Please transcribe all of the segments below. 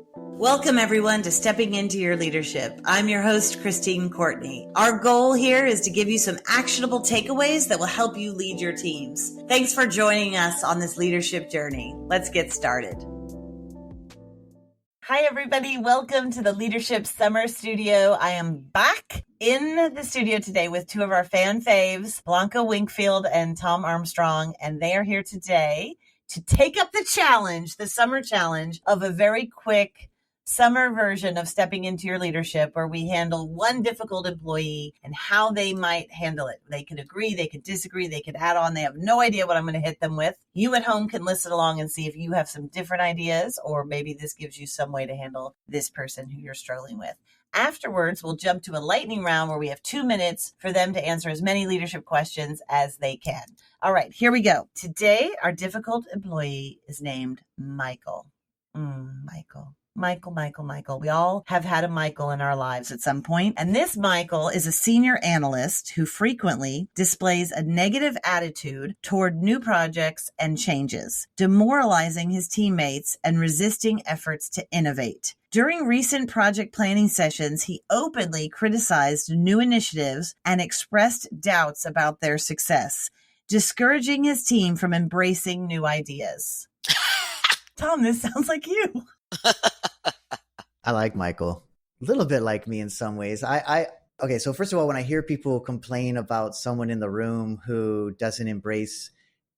Welcome, everyone, to Stepping Into Your Leadership. I'm your host, Christine Courtney. Our goal here is to give you some actionable takeaways that will help you lead your teams. Thanks for joining us on this leadership journey. Let's get started. Hi, everybody. Welcome to the Leadership Summer Studio. I am back in the studio today with two of our fan faves, Blonka Winkfield and Tom Armstrong, and they are here today to take up the challenge, the summer challenge of a very quick summer version of Stepping Into Your Leadership, where we handle one difficult employee and how they might handle it. They could agree, they could disagree, they could add on. They have no idea what I'm going to hit them with. You at home can listen along and see if you have some different ideas, or maybe this gives you some way to handle this person who you're struggling with. Afterwards, we'll jump to a lightning round where we have 2 minutes for them to answer as many leadership questions as they can. All right, here we go. Today, our difficult employee is named Michael. Michael. We all have had a Michael in our lives at some point. And this Michael is a senior analyst who frequently displays a negative attitude toward new projects and changes, demoralizing his teammates and resisting efforts to innovate. During recent project planning sessions, he openly criticized new initiatives and expressed doubts about their success, discouraging his team from embracing new ideas. Tom, this sounds like you. I like Michael. A little bit like me in some ways. Okay, so first of all, when I hear people complain about someone in the room who doesn't embrace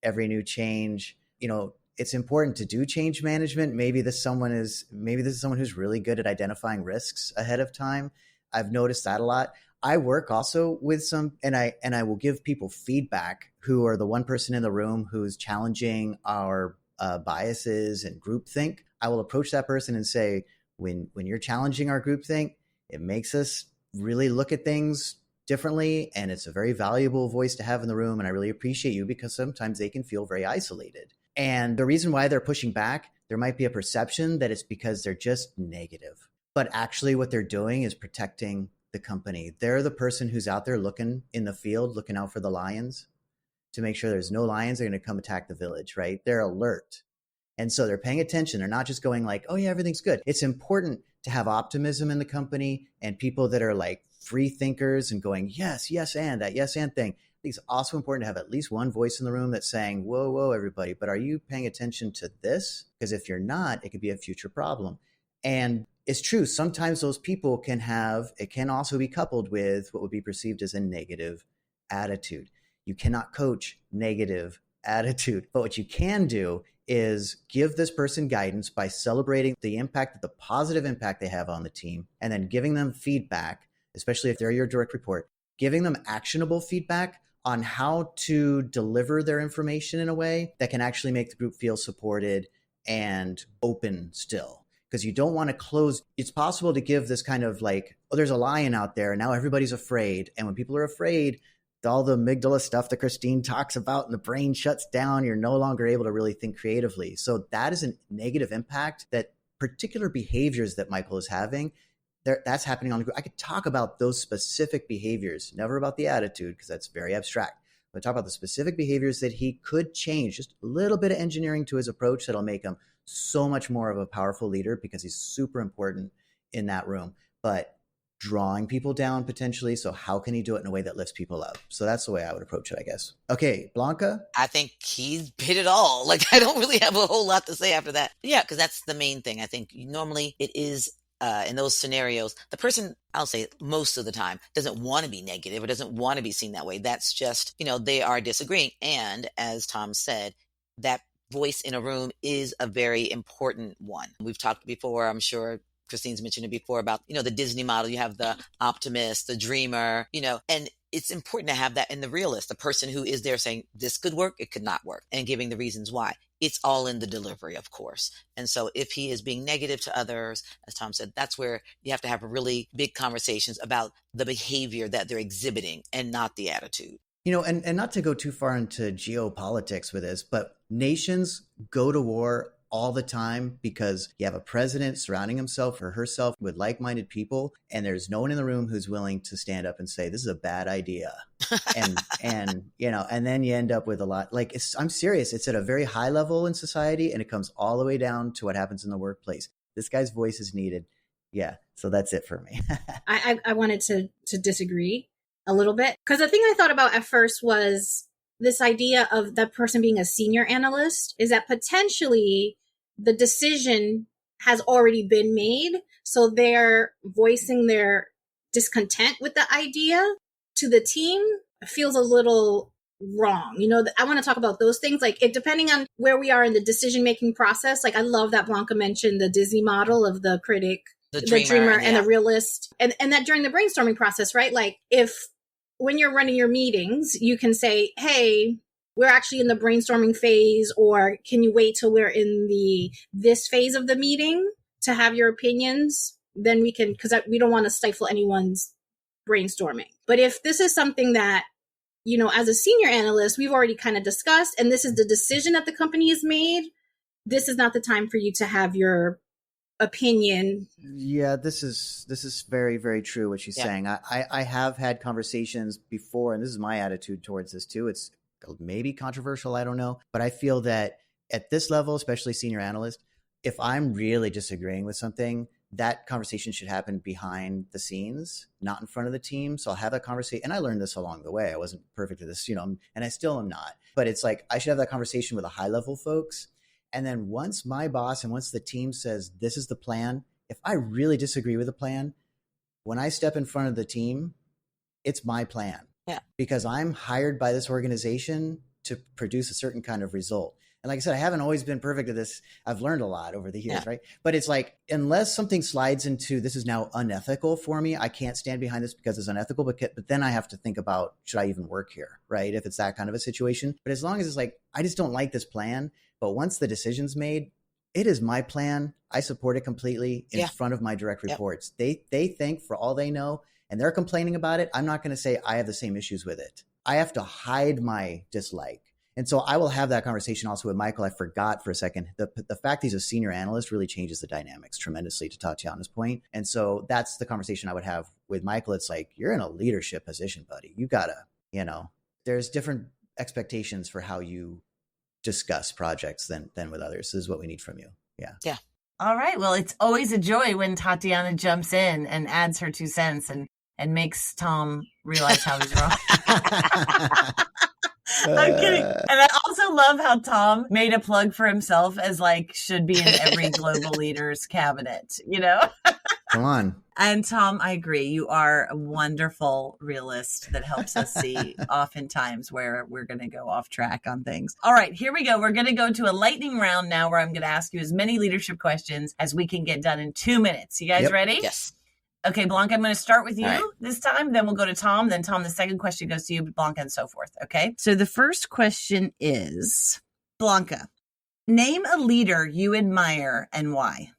every new change, it's important to do change management. Maybe this is someone who's really good at identifying risks ahead of time. I've noticed that a lot. I work also with some, and I will give people feedback who are the one person in the room who's challenging our biases and groupthink. I will approach that person and say, when you're challenging our groupthink, it makes us really look at things differently. And it's a very valuable voice to have in the room. And I really appreciate you, because sometimes they can feel very isolated. And the reason why they're pushing back, there might be a perception that it's because they're just negative. But actually what they're doing is protecting the company. They're the person who's out there looking in the field, looking out for the lions to make sure there's no lions that are going to come attack the village, right? They're alert. And so they're paying attention. They're not just going like, oh yeah, everything's good. It's important to have optimism in the company and people that are like free thinkers and going, yes, and that yes, and thing. I think it's also important to have at least one voice in the room that's saying, whoa, everybody, but are you paying attention to this? Because if you're not, it could be a future problem. And it's true. Sometimes those people it can also be coupled with what would be perceived as a negative attitude. You cannot coach negative attitude, but what you can do is give this person guidance by celebrating the positive impact they have on the team, and then giving them feedback, especially if they're your direct report, giving them actionable feedback on how to deliver their information in a way that can actually make the group feel supported and open still. Because you don't want to close. It's possible to give this kind of like, oh, there's a lion out there, and now everybody's afraid. And when people are afraid, all the amygdala stuff that Christine talks about and the brain shuts down, you're no longer able to really think creatively. So that is a negative impact that particular behaviors that Michael is having, that's happening on the group. I could talk about those specific behaviors, never about the attitude, because that's very abstract. But talk about the specific behaviors that he could change, just a little bit of engineering to his approach that'll make him so much more of a powerful leader, because he's super important in that room. But drawing people down potentially. So how can he do it in a way that lifts people up? So that's the way I would approach it, I guess. Okay, Blonka? I think he's hit it all. I don't really have a whole lot to say after that. Yeah, because that's the main thing. I think normally it is in those scenarios, the person, I'll say most of the time, doesn't want to be negative or doesn't want to be seen that way. That's just, they are disagreeing. And as Tom said, that voice in a room is a very important one. We've talked before, I'm sure Christine's mentioned it before, about, the Disney model. You have the optimist, the dreamer, and it's important to have that in the realist, the person who is there saying this could work, it could not work, and giving the reasons why. It's all in the delivery, of course. And so if he is being negative to others, as Tom said, that's where you have to have really big conversations about the behavior that they're exhibiting and not the attitude. And not to go too far into geopolitics with this, but nations go to war all the time because you have a president surrounding himself or herself with like-minded people, and there's no one in the room who's willing to stand up and say, this is a bad idea. and then you end up with a lot, I'm serious. It's at a very high level in society, and it comes all the way down to what happens in the workplace. This guy's voice is needed. Yeah. So that's it for me. I wanted to disagree a little bit, because the thing I thought about at first was this idea of that person being a senior analyst, is that potentially the decision has already been made. So they're voicing their discontent with the idea to the team feels a little wrong. I want to talk about those things, like it depending on where we are in the decision-making process. Like I love that Blonka mentioned the Disney model of the critic, the dreamer and the realist, and that during the brainstorming process, right? Like if when you're running your meetings, you can say, hey, we're actually in the brainstorming phase, or can you wait till we're in this phase of the meeting to have your opinions? Then we can, because we don't want to stifle anyone's brainstorming. But if this is something that, as a senior analyst, we've already kind of discussed, and this is the decision that the company has made, this is not the time for you to have your opinion. Yeah, this is very, very true what she's saying. I have had conversations before, and this is my attitude towards this too. It's maybe controversial, I don't know, but I feel that at this level, especially senior analyst, if I'm really disagreeing with something, that conversation should happen behind the scenes, not in front of the team. So I'll have that conversation. And I learned this along the way. I wasn't perfect at this, and I still am not. But it's like I should have that conversation with the high level folks. And then once my boss and once the team says, this is the plan, if I really disagree with the plan, when I step in front of the team, it's my plan. Yeah. Because I'm hired by this organization to produce a certain kind of result. And like I said, I haven't always been perfect at this. I've learned a lot over the years, right? But it's like, unless something slides into this is now unethical for me, I can't stand behind this because it's unethical. But then I have to think about, should I even work here, right? If it's that kind of a situation. But as long as it's like, I just don't like this plan. But once the decision's made, it is my plan. I support it completely in front of my direct reports. They think for all they know, and they're complaining about it. I'm not going to say I have the same issues with it. I have to hide my dislike. And so I will have that conversation also with Michael. I forgot for a second. The fact he's a senior analyst really changes the dynamics tremendously, to Tatiana's point. And so that's the conversation I would have with Michael. It's like, you're in a leadership position, buddy. You gotta, there's different expectations for how you discuss projects than with others. This is what we need from you. Yeah. Yeah. All right. Well, it's always a joy when Tatiana jumps in and adds her 2 cents and makes Tom realize how he's wrong. I'm kidding. And I also love how Tom made a plug for himself as like should be in every global leader's cabinet, Come on. And Tom, I agree. You are a wonderful realist that helps us see oftentimes where we're going to go off track on things. All right, here we go. We're going to go to a lightning round now where I'm going to ask you as many leadership questions as we can get done in 2 minutes. You guys ready? Yes. Okay, Blonka, I'm going to start with you right. this time. Then we'll go to Tom. Then Tom, the second question goes to you, Blonka, and so forth. Okay. So the first question is, Blonka, name a leader you admire and why.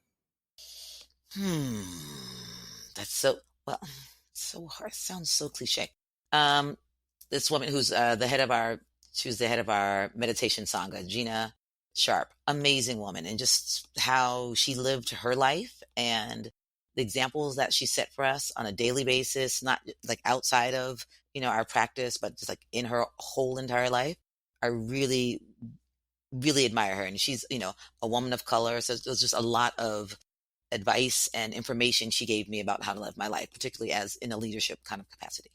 That's so hard. Sounds so cliche. This woman who's she was the head of our meditation sangha, Gina Sharp, amazing woman, and just how she lived her life and the examples that she set for us on a daily basis, not like outside of, our practice, but just like in her whole entire life. I really, really admire her. And she's, a woman of color. So there's just a lot of advice and information she gave me about how to live my life, particularly as in a leadership kind of capacity.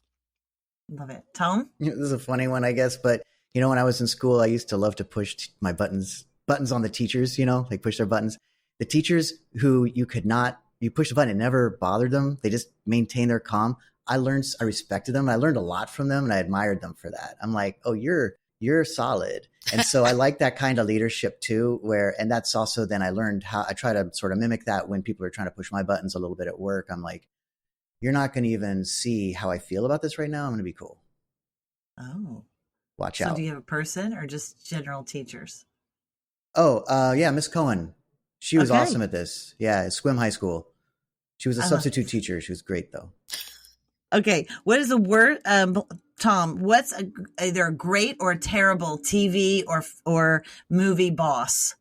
Love it. Tom? This is a funny one, I guess. But, when I was in school, I used to love to push my buttons on the teachers, like push their buttons. The teachers who you push the button, it never bothered them. They just maintain their calm. I respected them. I learned a lot from them and I admired them for that. I'm like, oh, you're solid. And so I like that kind of leadership too, and that's also then I learned how I try to sort of mimic that when people are trying to push my buttons a little bit at work. I'm like, you're not going to even see how I feel about this right now. I'm going to be cool. Oh, watch out. So do you have a person or just general teachers? Oh, yeah. Miss Cohen. She was awesome at this. Yeah. Swim high school. She was a substitute teacher. She was great though. Okay. What is the word? Tom, what's either a great or a terrible TV or movie boss?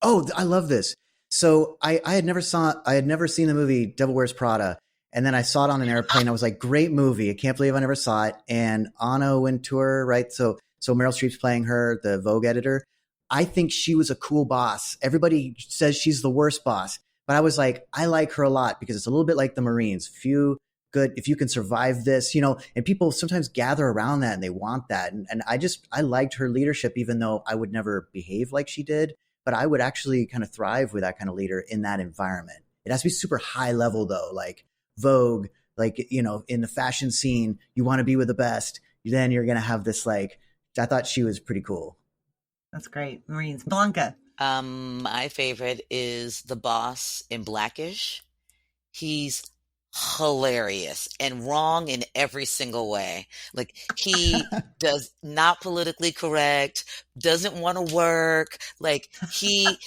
Oh, I love this. So I had never seen the movie Devil Wears Prada. And then I saw it on an airplane. I was like, great movie. I can't believe I never saw it. And Anna Wintour, right? So Meryl Streep's playing her, the Vogue editor. I think she was a cool boss. Everybody says she's the worst boss, but But I was like, I like her a lot because it's a little bit like the Marines. If you can survive this, and people sometimes gather around that and they want that. And I liked her leadership, even though I would never behave like she did, but I would actually kind of thrive with that kind of leader in that environment. It has to be super high level though, like Vogue, like, in the fashion scene, you want to be with the best. Then you're going to have this, I thought she was pretty cool. That's great. Marines. Blonka. My favorite is the boss in Blackish. He's hilarious and wrong in every single way. Like, he does not politically correct, doesn't want to work. He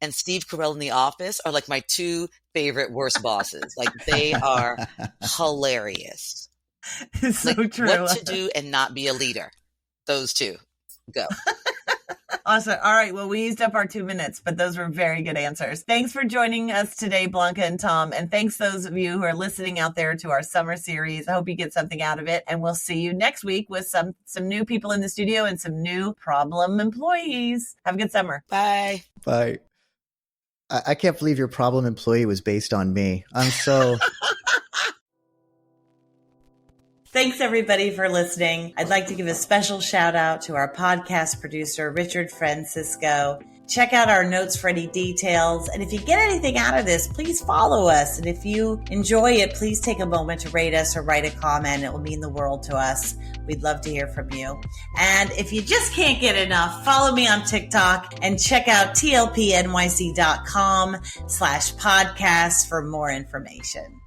and Steve Carell in The Office are like my two favorite worst bosses. Like, they are hilarious. It's so true. What to do and not be a leader. Those two. Go. Awesome. All right. Well, we used up our 2 minutes, but those were very good answers. Thanks for joining us today, Blonka and Tom. And thanks those of you who are listening out there to our summer series. I hope you get something out of it. And we'll see you next week with some new people in the studio and some new problem employees. Have a good summer. Bye. Bye. I can't believe your problem employee was based on me. I'm so... Thanks, everybody, for listening. I'd like to give a special shout out to our podcast producer, Richard Francisco. Check out our notes for any details. And if you get anything out of this, please follow us. And if you enjoy it, please take a moment to rate us or write a comment. It will mean the world to us. We'd love to hear from you. And if you just can't get enough, follow me on TikTok and check out tlpnyc.com/podcast for more information.